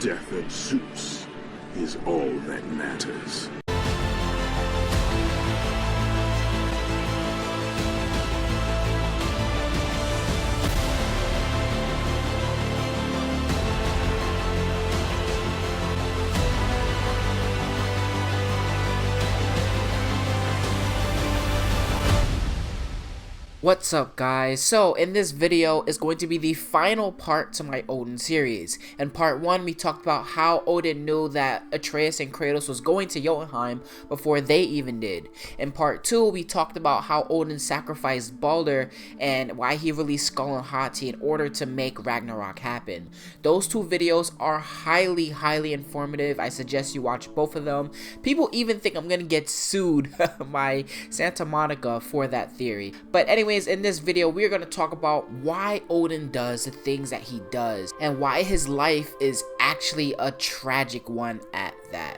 death of Zeus is all that matters. What's up guys? So in this video is going to be the final part to my Odin series. In part 1 we talked about how Odin knew that Atreus and Kratos was going to Jotunheim before they even did. In part 2 we talked about how Odin sacrificed Balder and why he released Skull and Hati in order to make Ragnarok happen. Those two videos are highly informative. I suggest you watch both of them. People even think I'm gonna get sued by Santa Monica for that theory. But anyway, in this video we're going to talk about why Odin does the things that he does and why his life is actually a tragic one at that.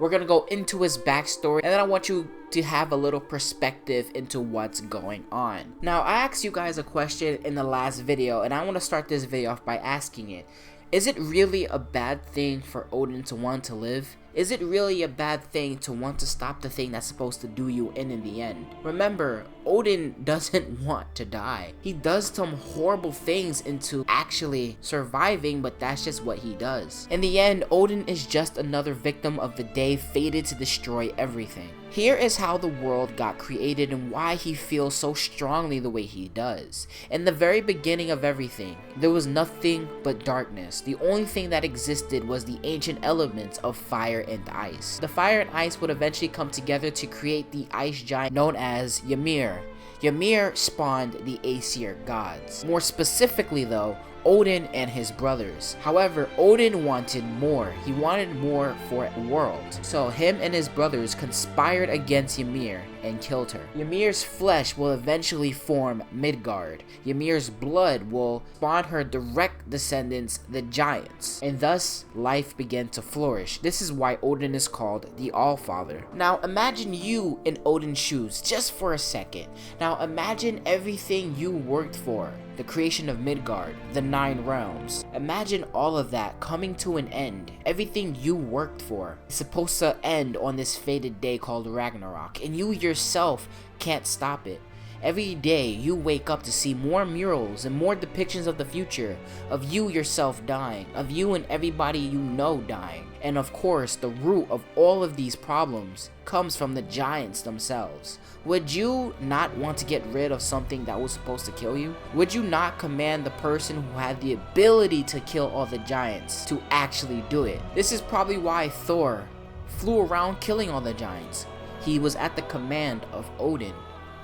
We're going to go into his backstory and then I want you to have a little perspective into what's going on. Now I asked you guys a question in the last video and I want to start this video off by asking it. Is it really a bad thing for Odin to want to live? Is it really a bad thing to want to stop the thing that's supposed to do you in the end? Remember, Odin doesn't want to die. He does some horrible things into actually surviving, but that's just what he does. In the end, Odin is just another victim of the day fated to destroy everything. Here is how the world got created and why he feels so strongly the way he does. In the very beginning of everything, there was nothing but darkness. The only thing that existed was the ancient elements of fire and ice. The fire and ice would eventually come together to create the ice giant known as Ymir. Ymir spawned the Aesir gods. More specifically though, Odin and his brothers. However, Odin wanted more. He wanted more for a world. So him and his brothers conspired against Ymir and killed her. Ymir's flesh will eventually form Midgard. Ymir's blood will spawn her direct descendants, the giants. And thus, life began to flourish. This is why Odin is called the Allfather. Now imagine you in Odin's shoes just for a second. Now imagine everything you worked for. The creation of Midgard, the 9 realms. Imagine all of that coming to an end. Everything you worked for is supposed to end on this fated day called Ragnarok, and you yourself can't stop it. Every day you wake up to see more murals and more depictions of the future, of you yourself dying, of you and everybody you know dying. And of course, the root of all of these problems comes from the giants themselves. Would you not want to get rid of something that was supposed to kill you? Would you not command the person who had the ability to kill all the giants to actually do it? This is probably why Thor flew around killing all the giants. He was at the command of Odin.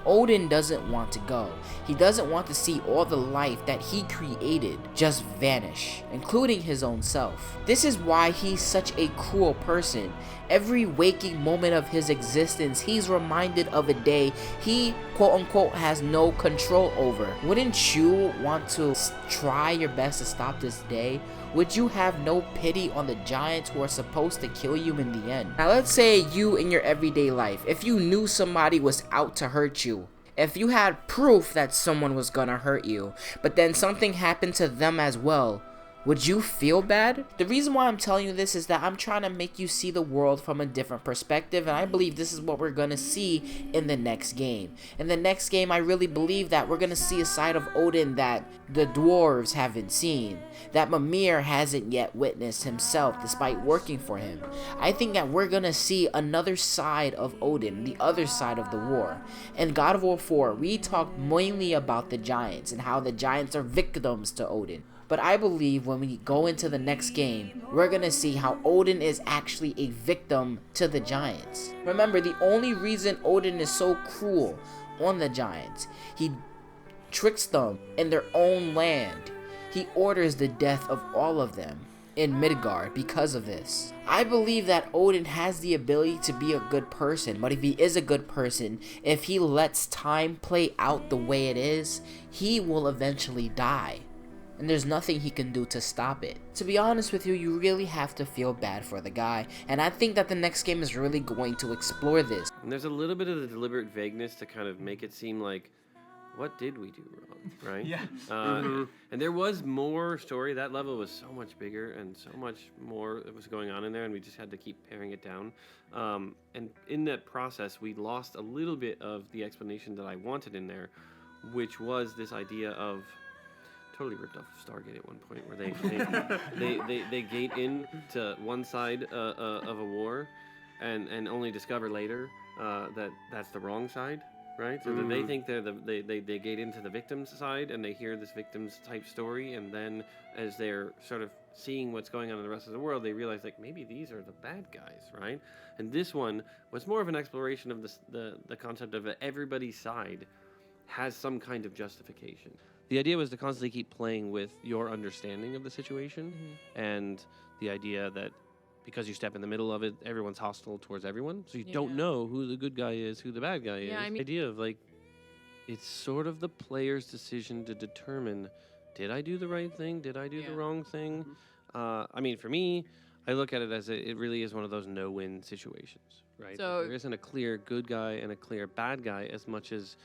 Odin doesn't want to go. He doesn't want to see all the life that he created just vanish, including his own self. This is why he's such a cruel person. Every waking moment of his existence, he's reminded of a day he quote-unquote has no control over. Wouldn't you want to try your best to stop this day? Would you have no pity on the giants who are supposed to kill you in the end? Now let's say you in your everyday life, if you knew somebody was out to hurt you, if you had proof that someone was gonna hurt you, but then something happened to them as well, would you feel bad? The reason why I'm telling you this is that I'm trying to make you see the world from a different perspective, and I believe this is what we're gonna see in the next game. In the next game, I really believe that we're gonna see a side of Odin that the dwarves haven't seen, that Mimir hasn't yet witnessed himself despite working for him. I think that we're gonna see another side of Odin, the other side of the war. In God of War 4, we talked mainly about the giants and how the giants are victims to Odin. But I believe when we go into the next game, we're gonna see how Odin is actually a victim to the giants. Remember, the only reason Odin is so cruel on the giants, he tricks them in their own land. He orders the death of all of them in Midgard because of this. I believe that Odin has the ability to be a good person, but if he is a good person, if he lets time play out the way it is, he will eventually die. And there's nothing he can do to stop it. To be honest with you, you really have to feel bad for the guy, and I think that the next game is really going to explore this. And there's a little bit of the deliberate vagueness to kind of make it seem like what did we do wrong, right? Yeah. And there was more story. That level was so much bigger and so much more that was going on in there, and we just had to keep paring it down. And in that process, we lost a little bit of the explanation that I wanted in there, which was this idea of totally ripped off Stargate at one point, where they gate in to one side of a war, and only discover later that that's the wrong side. Right, so that they think they're they gate into the victim's side, and they hear this victim's type story, and then as they're sort of seeing what's going on in the rest of the world, they realize like maybe these are the bad guys, right? And this one was more of an exploration of the concept of everybody's side has some kind of justification. The idea was to constantly keep playing with your understanding of the situation, and the idea that because you step in the middle of it, everyone's hostile towards everyone. So you don't know who the good guy is, who the bad guy is. I mean, the idea of like, it's sort of the player's decision to determine, did I do the right thing? Did I do the wrong thing? I mean, for me, I look at it as it really is one of those no-win situations, right? So there isn't a clear good guy and a clear bad guy as much as,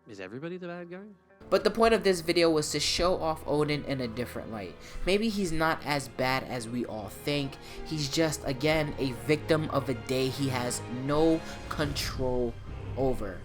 is everybody the bad guy? But the point of this video was to show off Odin in a different light. Maybe he's not as bad as we all think. He's just, again, a victim of a day he has no control over.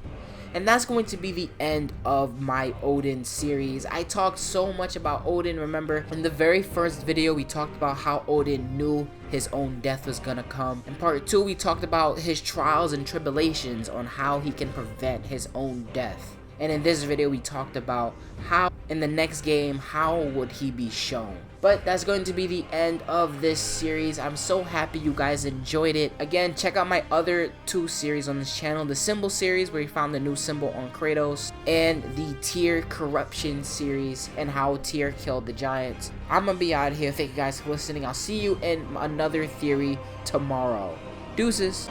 And that's going to be the end of my Odin series. I talked so much about Odin. Remember, in the very first video, we talked about how Odin knew his own death was gonna come. In part 2, we talked about his trials and tribulations on how he can prevent his own death. And in this video, we talked about how, in the next game, how would he be shown. But that's going to be the end of this series. I'm so happy you guys enjoyed it. Again, check out my other 2 series on this channel. The symbol series, where we found the new symbol on Kratos. And the Tyr corruption series, and how Tyr killed the giants. I'm gonna be out of here. Thank you guys for listening. I'll see you in another theory tomorrow. Deuces.